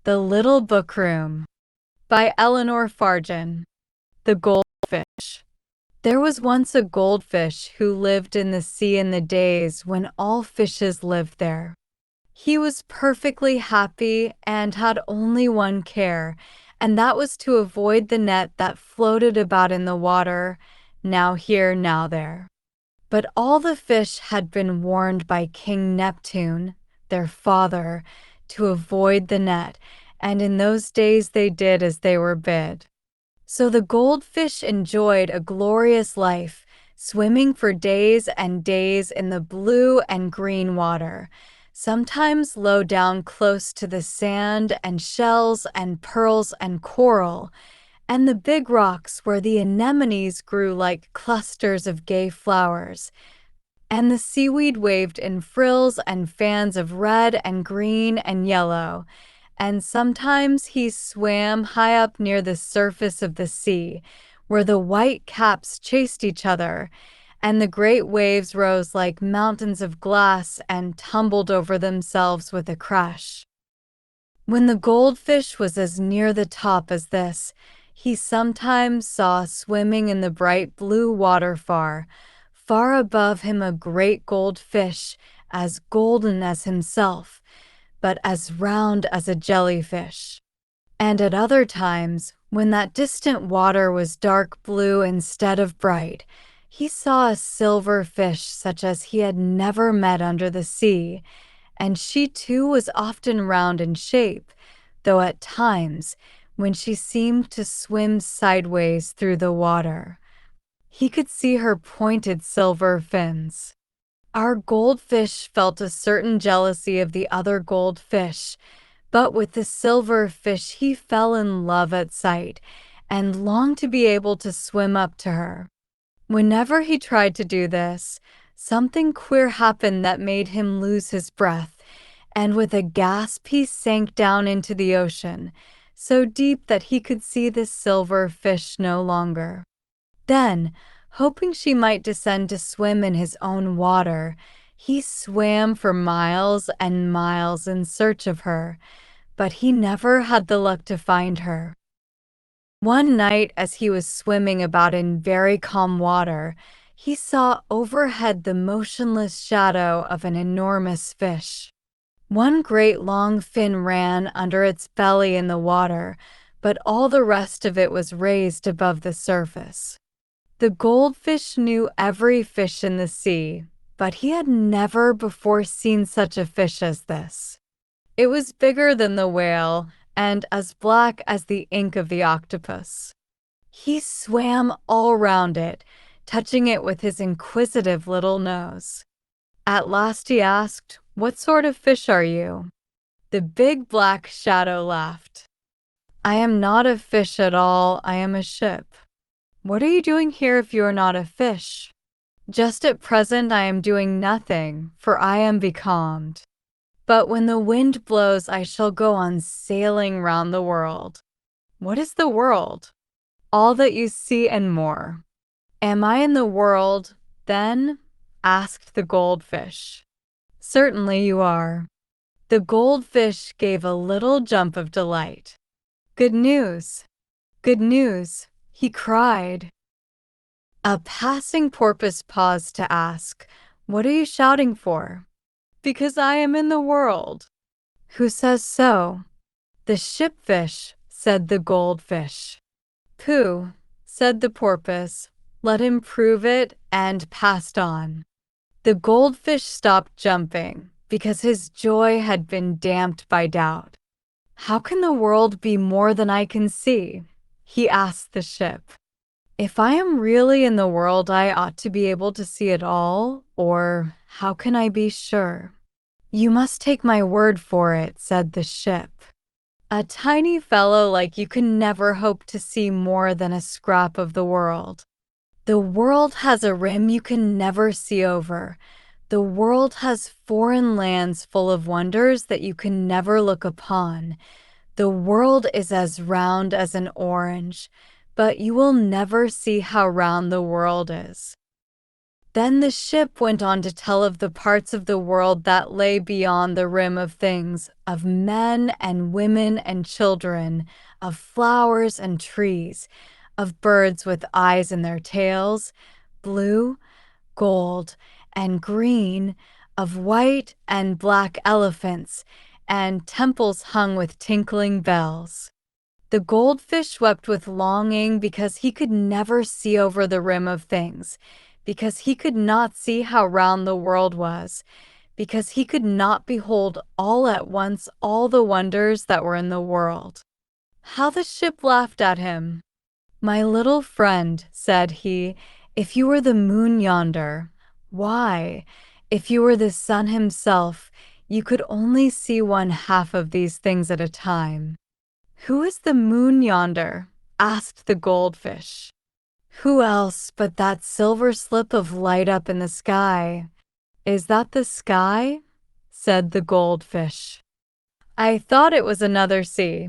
The Little Bookroom by Eleanor Farjeon. The Goldfish. There was once a goldfish who lived in the sea in the days when all fishes lived there. He was perfectly happy and had only one care, and that was to avoid the net that floated about in the water, now here, now there. But all the fish had been warned by King Neptune, their father, to avoid the net, and in those days they did as they were bid. So the goldfish enjoyed a glorious life, swimming for days and days in the blue and green water, sometimes low down close to the sand and shells and pearls and coral, and the big rocks where the anemones grew like clusters of gay flowers, and the seaweed waved in frills and fans of red and green and yellow, and sometimes he swam high up near the surface of the sea, where the white caps chased each other, and the great waves rose like mountains of glass and tumbled over themselves with a crash. When the goldfish was as near the top as this, he sometimes saw swimming in the bright blue water far above him a great goldfish, as golden as himself, but as round as a jellyfish. And at other times, when that distant water was dark blue instead of bright, he saw a silver fish such as he had never met under the sea, and she too was often round in shape, though at times, when she seemed to swim sideways through the water, he could see her pointed silver fins. Our goldfish felt a certain jealousy of the other goldfish, but with the silver fish he fell in love at sight, and longed to be able to swim up to her. Whenever he tried to do this, something queer happened that made him lose his breath, and with a gasp he sank down into the ocean, so deep that he could see the silver fish no longer. Then, hoping she might descend to swim in his own water, he swam for miles and miles in search of her, but he never had the luck to find her. One night, as he was swimming about in very calm water, he saw overhead the motionless shadow of an enormous fish. One great long fin ran under its belly in the water, but all the rest of it was raised above the surface. The goldfish knew every fish in the sea, but he had never before seen such a fish as this. It was bigger than the whale and as black as the ink of the octopus. He swam all round it, touching it with his inquisitive little nose. At last he asked, "What sort of fish are you?" The big black shadow laughed. "I am not a fish at all, I am a ship." "What are you doing here if you are not a fish?" "Just at present I am doing nothing, for I am becalmed. But when the wind blows I shall go on sailing round the world." "What is the world?" "All that you see and more." "Am I in the world, then?" asked the goldfish. "Certainly you are." The goldfish gave a little jump of delight. "Good news! Good news!" he cried. A passing porpoise paused to ask, "What are you shouting for?" "Because I am in the world." "Who says so?" "The shipfish," said the goldfish. "Pooh," said the porpoise, "let him prove it," and passed on. The goldfish stopped jumping, because his joy had been damped by doubt. "How can the world be more than I can see?" he asked the ship. "If I am really in the world, I ought to be able to see it all, or how can I be sure?" "You must take my word for it," said the ship. "A tiny fellow like you can never hope to see more than a scrap of the world. The world has a rim you can never see over. The world has foreign lands full of wonders that you can never look upon. The world is as round as an orange, but you will never see how round the world is." Then the ship went on to tell of the parts of the world that lay beyond the rim of things, of men and women and children, of flowers and trees, of birds with eyes in their tails, blue, gold, and green, of white and black elephants, and temples hung with tinkling bells. The goldfish wept with longing because he could never see over the rim of things, because he could not see how round the world was, because he could not behold all at once all the wonders that were in the world. How the ship laughed at him! "My little friend," said he, "if you were the moon yonder, why, if you were the sun himself, you could only see one half of these things at a time." "Who is the moon yonder?" asked the goldfish. "Who else but that silver slip of light up in the sky?" "Is that the sky?" said the goldfish. "I thought it was another sea."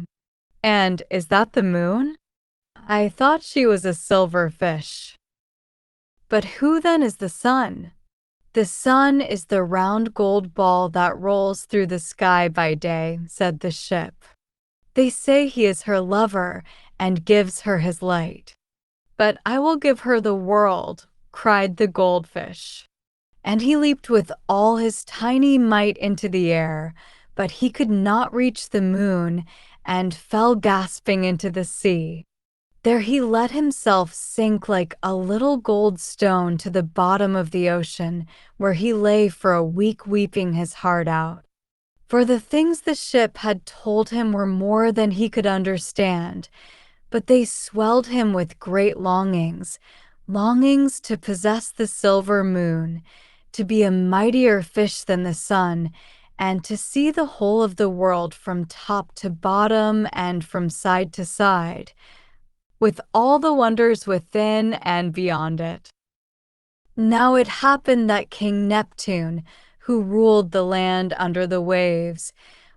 "And is that the moon?" "I thought she was a silver fish." "But who then is the sun?" "The sun is the round gold ball that rolls through the sky by day," said the ship. "They say he is her lover and gives her his light." "But I will give her the world," cried the goldfish. And he leaped with all his tiny might into the air, but he could not reach the moon and fell gasping into the sea. There he let himself sink like a little gold stone to the bottom of the ocean, where he lay for a week weeping his heart out. For the things the ship had told him were more than he could understand, but they swelled him with great longings, longings to possess the silver moon, to be a mightier fish than the sun, and to see the whole of the world from top to bottom and from side to side, with all the wonders within and beyond it. Now it happened that King Neptune, who ruled the land under the waves,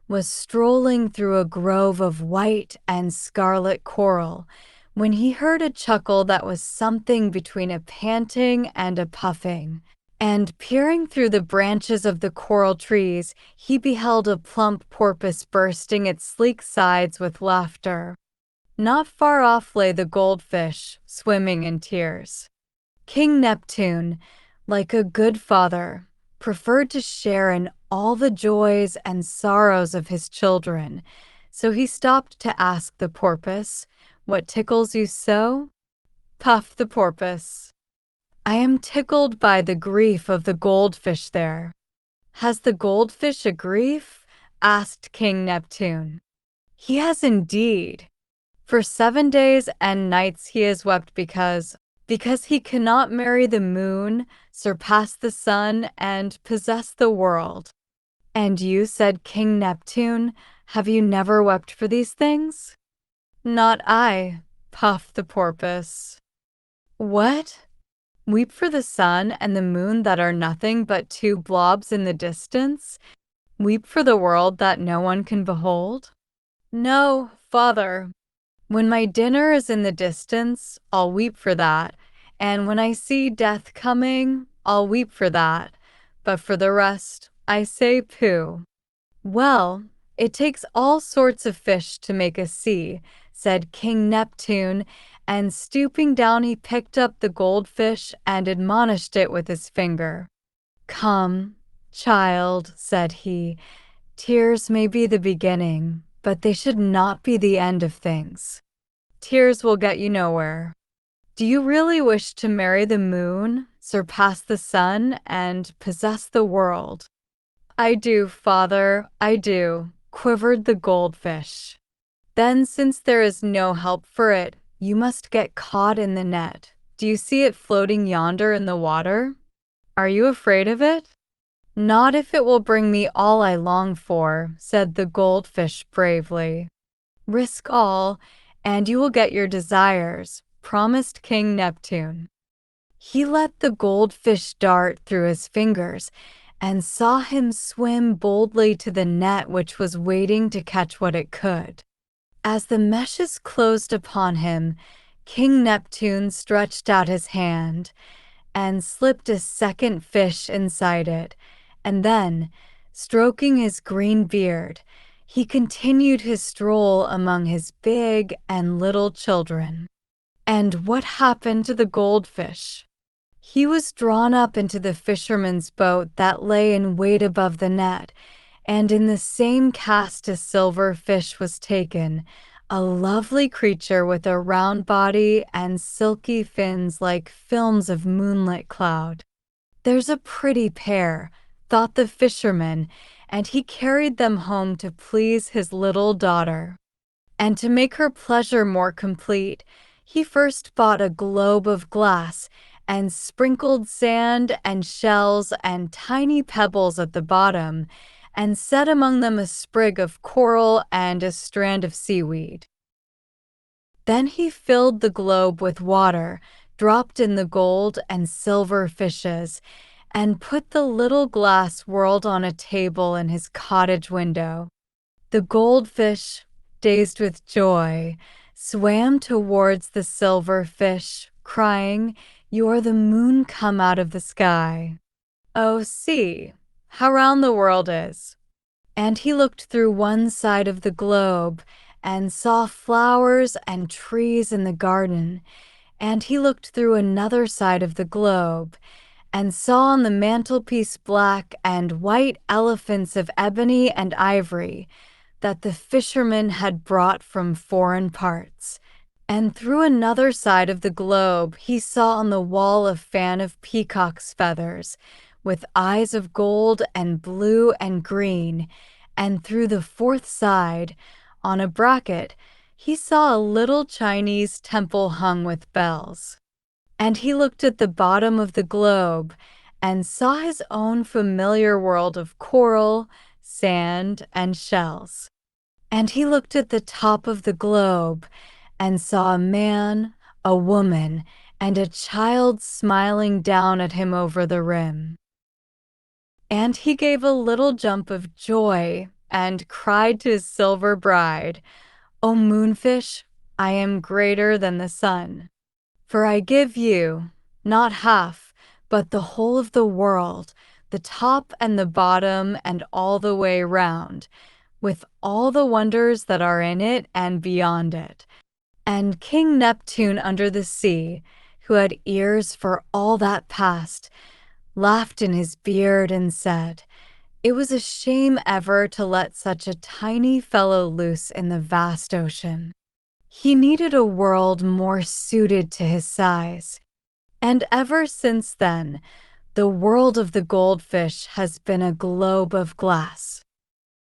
was strolling through a grove of white and scarlet coral when he heard a chuckle that was something between a panting and a puffing. And peering through the branches of the coral trees, he beheld a plump porpoise bursting its sleek sides with laughter. Not far off lay the goldfish, swimming in tears. King Neptune, like a good father, preferred to share in all the joys and sorrows of his children, so he stopped to ask the porpoise, "What tickles you so?" Puffed the porpoise. "I am tickled by the grief of the goldfish there." "Has the goldfish a grief?" asked King Neptune. "He has indeed. For 7 days and nights he has wept because he cannot marry the moon, surpass the sun, and possess the world." "And you," said King Neptune, "have you never wept for these things?" "Not I," puffed the porpoise. "What? Weep for the sun and the moon that are nothing but two blobs in the distance? Weep for the world that no one can behold?" "No, father. When my dinner is in the distance, I'll weep for that, and when I see death coming, I'll weep for that, but for the rest, I say pooh." "Well, it takes all sorts of fish to make a sea," said King Neptune, and stooping down he picked up the goldfish and admonished it with his finger. "Come, child," said he, "tears may be the beginning, but they should not be the end of things. Tears will get you nowhere. Do you really wish to marry the moon, surpass the sun, and possess the world?" "I do, father, I do," quivered the goldfish. "Then, since there is no help for it, you must get caught in the net. Do you see it floating yonder in the water? Are you afraid of it?" "Not if it will bring me all I long for," said the goldfish bravely. "Risk all, and you will get your desires," promised King Neptune. He let the goldfish dart through his fingers and saw him swim boldly to the net which was waiting to catch what it could. As the meshes closed upon him, King Neptune stretched out his hand, and slipped a second fish inside it, and then, stroking his green beard, he continued his stroll among his big and little children. And what happened to the goldfish? He was drawn up into the fisherman's boat that lay in wait above the net, and in the same cast a silver fish was taken, a lovely creature with a round body and silky fins like films of moonlit cloud. "There's a pretty pair," thought the fisherman, and he carried them home to please his little daughter. And to make her pleasure more complete, he first bought a globe of glass and sprinkled sand and shells and tiny pebbles at the bottom, and set among them a sprig of coral and a strand of seaweed. Then he filled the globe with water, dropped in the gold and silver fishes, and put the little glass world on a table in his cottage window. The goldfish, dazed with joy, swam towards the silver fish, crying, "You're the moon come out of the sky. Oh, see how round the world is." And he looked through one side of the globe and saw flowers and trees in the garden, and he looked through another side of the globe and saw on the mantelpiece black and white elephants of ebony and ivory that the fisherman had brought from foreign parts. And through another side of the globe he saw on the wall a fan of peacock's feathers, with eyes of gold and blue and green, and through the fourth side, on a bracket, he saw a little Chinese temple hung with bells. And he looked at the bottom of the globe and saw his own familiar world of coral, sand, and shells. And he looked at the top of the globe and saw a man, a woman, and a child smiling down at him over the rim. And he gave a little jump of joy and cried to his silver bride, "O moonfish, I am greater than the sun. For I give you, not half, but the whole of the world, the top and the bottom and all the way round, with all the wonders that are in it and beyond it." And King Neptune under the sea, who had ears for all that passed, laughed in his beard and said, "It was a shame ever to let such a tiny fellow loose in the vast ocean. He needed a world more suited to his size." And ever since then, the world of the goldfish has been a globe of glass.